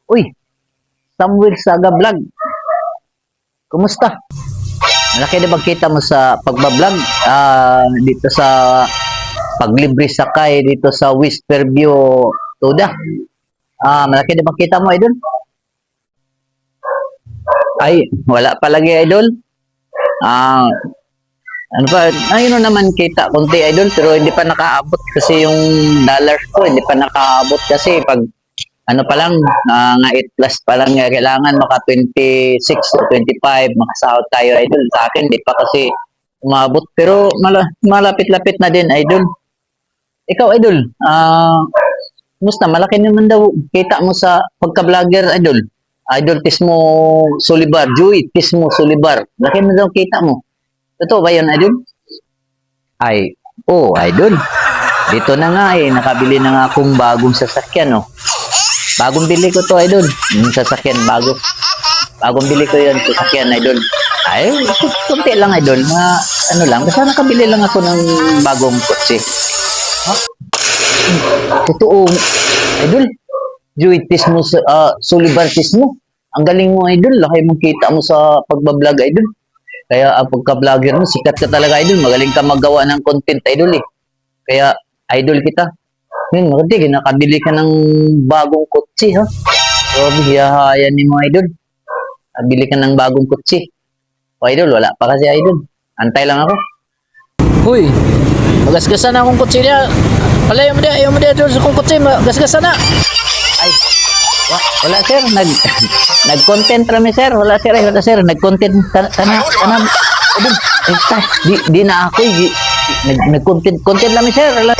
Uy, Samuel Saga Vlog. Kumusta? Malaki na magkita mo sa pagbablog dito sa paglibre sakay dito sa Whisperview Toda. Malaki na magkita mo, idol? Ay, wala palagi, idol. Ah, ano pa, ayun naman kita konti, idol, pero hindi pa nakaabot kasi yung dollars ko, hindi pa nakaabot kasi pag ano pa lang, nga 8 plus pa lang kailangan maka 26 o 25 makasahod tayo, idol. Sa akin, di pa kasi umabot. Pero malapit-lapit na din, idol. Ikaw, idol, musta? Malaki naman daw kita mo sa pagka-vlogger, idol. Idol Tismo Solibar, Joey Tismo Solibar. Laki na daw kita mo. Totoo ba yun, idol? Ay, idol. Dito na nga nakabili na nga akong bagong sasakyan, no. Bagong bili ko to, idol. Yung sasakyan, bagong bili ko yun, sasakyan, idol. Ay, kunti lang, idol. Ano lang, basta nakabili lang ako ng bagong kotse. Totoo, idol. Juitis mo, Solibartis mo. Ang galing mo, idol. Laki mong kita mo sa pagbablog, idol. Kaya ang pagka-vlogger mo, sikat ka talaga, idol. Magaling ka magawa ng content, idol, eh. Kaya, idol kita. Yun, makati, nakabili ka ng bagong kotse, ha? Grabe, hiyahayan ni mo, idol. Nakabili ka ng bagong kotse. O, idol, wala pa kasi, idol. Antay lang ako. Uy, magasgasan na akong kutsi niya. Palayo mo dia doon sa kong kutsi, magasgasan na. Ay, wala, sir. Nag-content rami, sir. Wala, sir. Nag-content kana. Idol, di na ako, nag-content rami, sir. Wala.